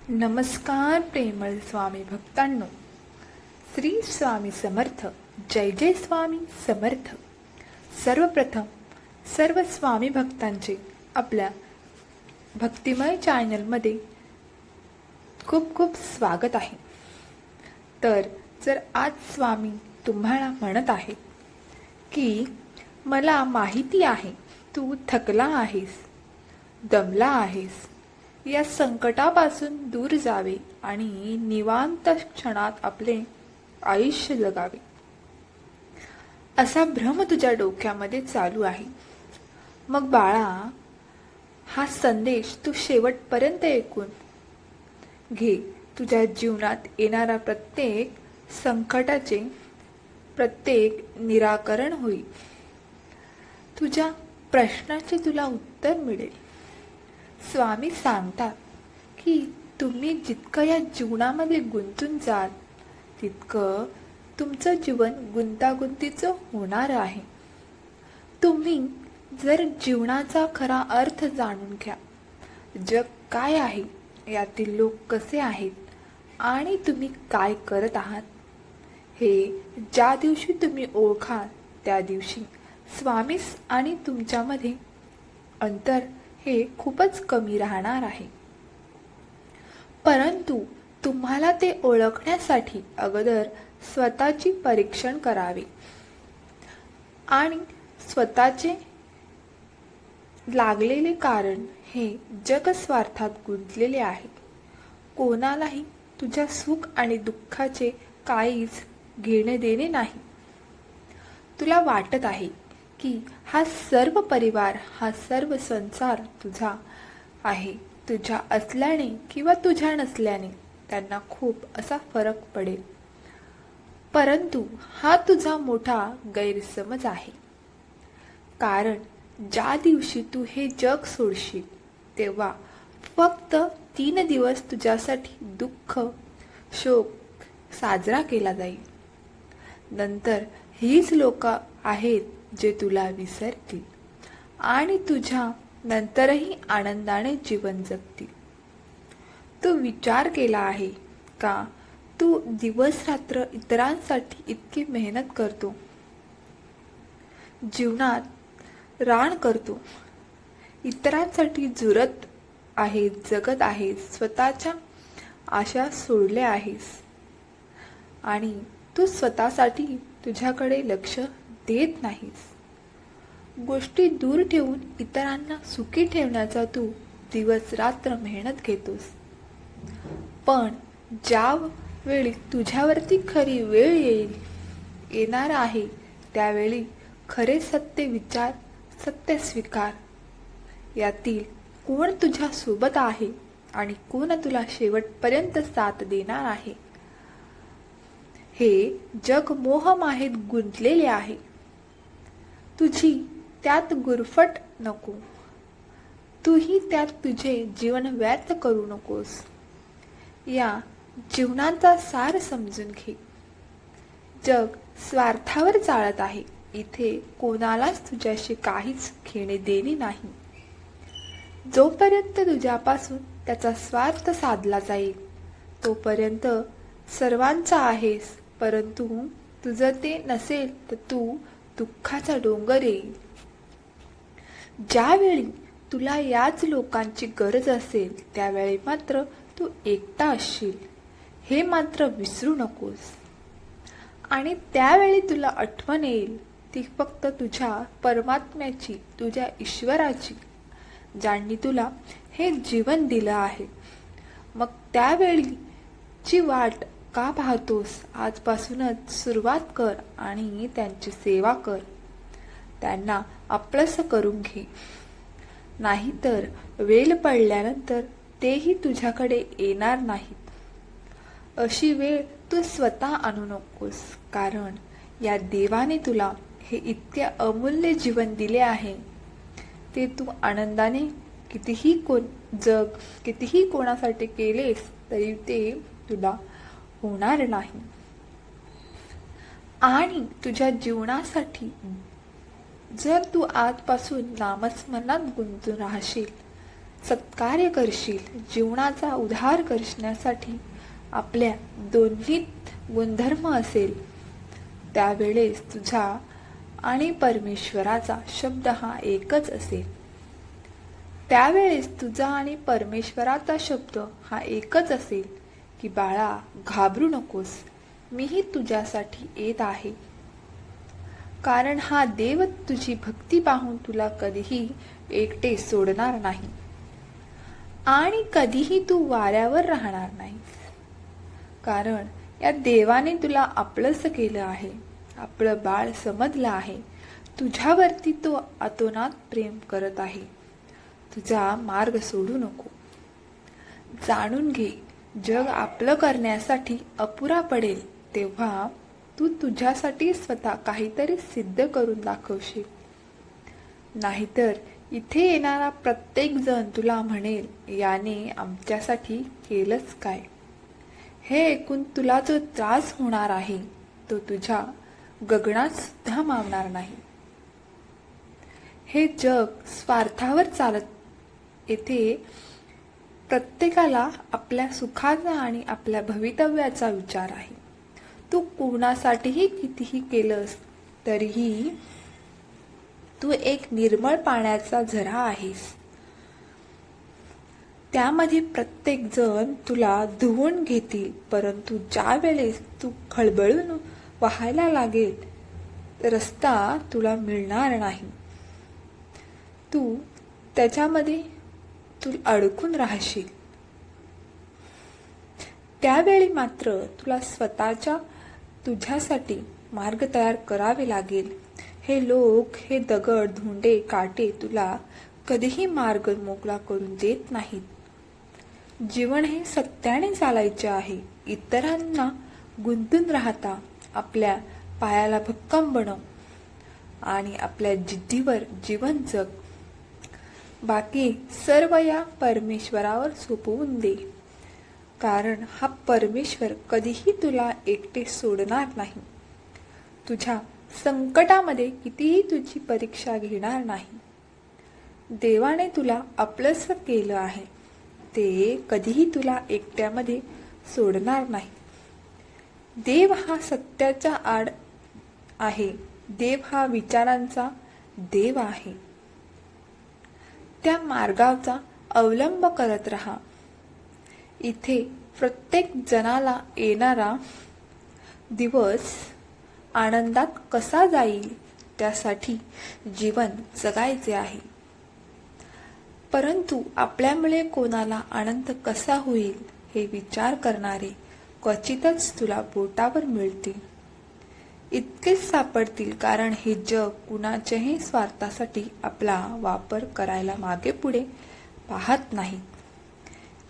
नमस्कार प्रेमळ स्वामी भक्तांनो. श्री स्वामी समर्थ. जय जय स्वामी समर्थ. सर्वप्रथम सर्व स्वामी भक्तांचे आपल्या भक्तिमय चॅनलमध्ये खूप खूप स्वागत आहे. तर जर आज स्वामी तुम्हाला म्हणत आहेत की मला माहिती आहे तू थकला आहेस, दमला आहेस, या संकटापासून दूर जावे आणि निवांत क्षणात आपले आयुष्य जगावे, असा भ्रम तुझ्या डोक्यामध्ये चालू आहे. मग बाळा, हा संदेश तू शेवटपर्यंत ऐकून घे. तुझ्या जीवनात येणारा प्रत्येक संकटाचे प्रत्येक निराकरण होईल. तुझ्या प्रश्नाचे तुला उत्तर मिळेल. स्वामी सांगतात की तुम्ही जितकं या जीवनामध्ये गुंतून जाल तितकं तुमचं जीवन गुंतागुंतीचं होणार आहे. तुम्ही जर जीवनाचा खरा अर्थ जाणून घ्या, जग काय आहे, यातील लोक कसे आहेत आणि तुम्ही काय करत आहात, हे ज्या दिवशी तुम्ही ओळखाल त्या दिवशी स्वामीस आणि तुमच्यामध्ये अंतर हे खूपच कमी राहणार आहे. परंतु तुम्हाला ते ओळखण्यासाठी अगोदर स्वतःची परीक्षण करावे आणि स्वतःचे लागलेले कारण हे जगस्वार्थात गुंतलेले आहे. कोणालाही तुझ्या सुख आणि दुःखाचे काहीच घेणे देणे नाही. तुला वाटत आहे की हा सर्व परिवार, हा सर्व संसार तुझा आहे. तुझ्या असल्याने किंवा तुझ्या नसल्याने त्यांना खूप असा फरक पडेल. परंतु हा तुझा मोठा गैरसमज आहे. कारण ज्या दिवशी तू हे जग सोडशील तेव्हा फक्त 3 दिवस तुझ्यासाठी दुःख, शोक साजरा केला जाईल. नंतर हीच लोक आहेत जे तुला विसरतील आणि तुझ्या नंतरही आनंदाने जीवन जगतील. तू विचार केला आहे का, तू दिवस रात्र इतरांसाठी इतकी मेहनत करतो, जीवनात रान करतो, इतरांसाठी झुरत आहेस, जगत आहेस, स्वतःच्या आशा सोडल्या आहेस आणि तू स्वतःसाठी तुझ्याकडे लक्ष देत नाहीस. गोष्टी दूर ठेवून इतरांना सुखी ठेवण्याचा तू दिवस रात्र मेहनत घेतोस. पण ज्या वेळी तुझ्यावरती खरी वेळ येणार आहे त्यावेळी खरे सत्य विचार, सत्य स्वीकार, यातील कोण तुझ्या सोबत आहे आणि कोण तुला शेवटपर्यंत साथ देणार आहे. हे जग मोहमायेत गुंतलेले आहे. तुझी त्यात गुरफट नको. तूही त्यात तुझे जीवन व्यर्थ करू नकोस. या जीवनाचा सार समजून घे. जग स्वार्थावर चालत आहे. इथे कोणालाच तुझ्याशी काहीच घेणे देणे नाही. जोपर्यंत तुझ्यापासून त्याचा स्वार्थ साधला जाईल तोपर्यंत सर्वांचा आहेस. परंतु तुझं ते नसेल तर तू दुःखाचा डोंगर येईल. ज्यावेळी तुला याच लोकांची गरज असेल त्यावेळी मात्र तू एकटा असशील, हे मात्र विसरू नकोस. आणि त्यावेळी तुला आठवण येईल ती फक्त तुझ्या परमात्म्याची, तुझ्या ईश्वराची, ज्यांनी तुला हे जीवन दिलं आहे. मग त्यावेळीची वाट का पाहतोस? आजपासूनच सुरुवात कर आणि त्यांची सेवा कर. त्यांना आपलंसं करून घे. नाहीतर वेळ पडल्यानंतर तेही तुझ्याकडे येणार नाहीत. अशी वेळ तू स्वतः आणू नकोस. कारण या देवाने तुला हे इतके अमूल्य जीवन दिले आहे, ते तू आनंदाने कितीही कोणासाठी केलेस तरी ते तुला होणार नाही. आणि तुझ्या जीवनासाठी जर तू आजपासून नामस्मरणात गुंतून राहशील सत्कार्य करशील, जीवनाचा उद्धार करण्यासाठी आपल्या दोन्हीत गुणधर्म असेल, त्यावेळेस तुझा आणि परमेश्वराचा शब्द हा एकच असेल. त्यावेळेस तुझा आणि परमेश्वराचा शब्द हा एकच असेल की बाळा, घाबरू नकोस, मीही तुझ्यासाठी येत आहे. कारण हा देव तुझी भक्ती पाहून तुला कधीही एकटे सोडणार नाही आणि कधीही तू वाऱ्यावर राहणार नाही. कारण या देवाने तुला आपलंसं केलं आहे, आपलं बाळ समजलं आहे. तुझ्यावरती तो अतोनात प्रेम करत आहे. तुझा मार्ग सोडू नको. जाणून घे, जग आपलं करण्यासाठी अपुरा पडेल तेव्हा तू तुझ्यासाठी स्वतः काहीतरी सिद्ध करून दाखवशील. नाहीतर इथे येणारा प्रत्येक जण तुला म्हणेल, याने आमच्यासाठी केलंच काय. हे ऐकून तुला जो त्रास होणार आहे तो तुझ्या गगनात सुद्धा मावणार नाही. हे जग स्वार्थावर चालत. येथे प्रत्येकाला आपल्या सुखाचा आणि आपल्या भवितव्याचा विचार आहे. तू कोणासाठीही कितीही केलंस तरीही तू एक निर्मळ पाण्याचा झरा आहेस. त्यामध्ये प्रत्येक जण तुला धुवून घेतील, परंतु ज्या वेळेस तू खळबळून वाहायला लागेल रस्ता तुला मिळणार नाही. तू त्याच्यामध्ये तू अडकून राहशील. त्यावेळी मात्र तुला स्वतःच्या तुझ्यासाठी मार्ग तयार करावे लागेल. हे लोक, हे दगड, धोंडे, काटे तुला कधीही मार्ग मोकळा करून देत नाहीत. जीवन हे सत्याने चालायचे आहे. इतरांना गुंतून राहता आपल्या पायाला भक्कम बनव आणि आपल्या जिद्दीवर जीवन जग. बाकी सर्व या परमेश्वरावर सोपवून दे. कारण हा परमेश्वर कधीही तुला एकटे सोडणार नाही. तुझ्या संकटामध्ये कितीही तुझी परीक्षा घेणार नाही. देवाने तुला आपलंसं केलं आहे, ते कधीही तुला एकट्यामध्ये सोडणार नाही. देव हा सत्याचा आड आहे. देव हा विचारांचा देव आहे. त्या मार्गाचा अवलंब करत राहा. इथे प्रत्येक जणाला येणारा दिवस आनंदात कसा जाईल त्यासाठी जीवन जगायचे आहे. परंतु आपल्यामुळे कोणाला आनंद कसा होईल हे विचार करणारे क्वचितच तुला बोटावर मिळतील. इतकेच सापडतील, कारण हे जग कुणाच्याही स्वार्थासाठी आपला वापर करायला मागे पुढे पाहत नाही.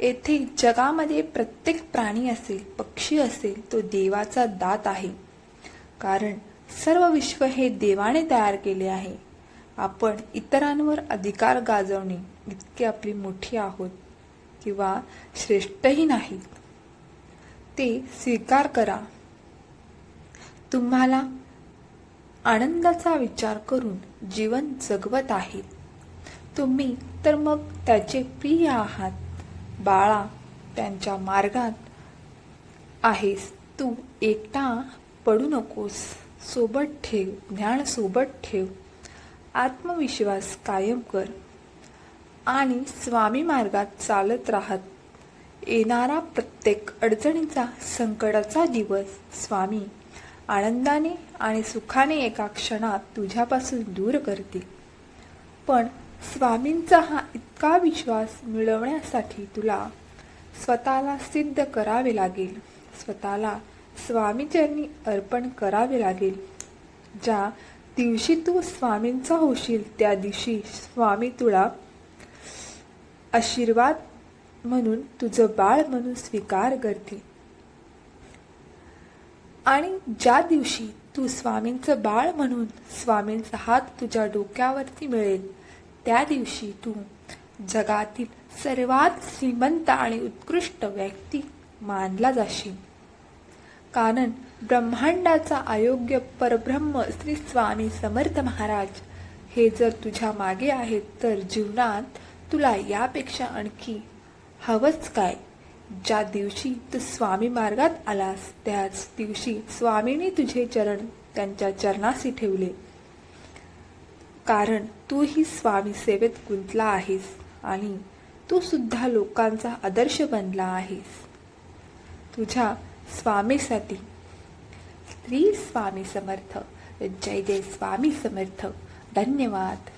येथे जगामध्ये प्रत्येक प्राणी असेल, पक्षी असेल, तो देवाचा दात आहे. कारण सर्व विश्व हे देवाने तयार केले आहे. आपण इतरांवर अधिकार गाजवणे इतके आपली मोठी आहोत किंवा श्रेष्ठही नाहीत. ते स्वीकार करा. तुम्हाला आनंदाचा विचार करून जीवन जगवत आहेत तुम्ही, तर मग त्याचे प्रिय आहात. बाळा, त्यांच्या मार्गात आहेस तू. एकटा पडू नकोस. सोबत ठेव, ज्ञान सोबत ठेव, आत्मविश्वास कायम कर आणि स्वामी मार्गात चालत राहत. येणारा प्रत्येक अडचणीचा, संकटाचा दिवस स्वामी आनंदाने आणि सुखाने एका क्षणात तुझ्यापासून दूर करतील. पण स्वामींचा हा इतका विश्वास मिळवण्यासाठी तुला स्वतःला सिद्ध करावे लागेल. स्वतःला स्वामीचरणी अर्पण करावे लागेल. ज्या दिवशी तू स्वामींचा होशील त्या दिवशी स्वामी तुला आशीर्वाद म्हणून, तुझं बाळ म्हणून स्वीकार करतील. आणि ज्या दिवशी तू स्वामींचं बाळ म्हणून स्वामींचा हात तुझ्या डोक्यावरती मिळेल त्या दिवशी तू जगातील सर्वात श्रीमंत आणि उत्कृष्ट व्यक्ती मानला जाशील. कारण ब्रह्मांडाचा अयोग्य परब्रह्म श्री स्वामी समर्थ महाराज हे जर तुझ्या मागे आहेत तर जीवनात तुला यापेक्षा आणखी हवंच काय? ज्या दिवशी तू स्वामी मार्गात आलास त्याच दिवशी स्वामींनी तुझे चरण त्यांच्या चरणाशी ठेवले. कारण तूही स्वामी सेवेत गुंतला आहेस आणि तू सुद्धा लोकांचा आदर्श बनला आहेस. तुझ्या स्वामीसाठी. श्री स्वामी समर्थ. जय जय स्वामी समर्थ. धन्यवाद.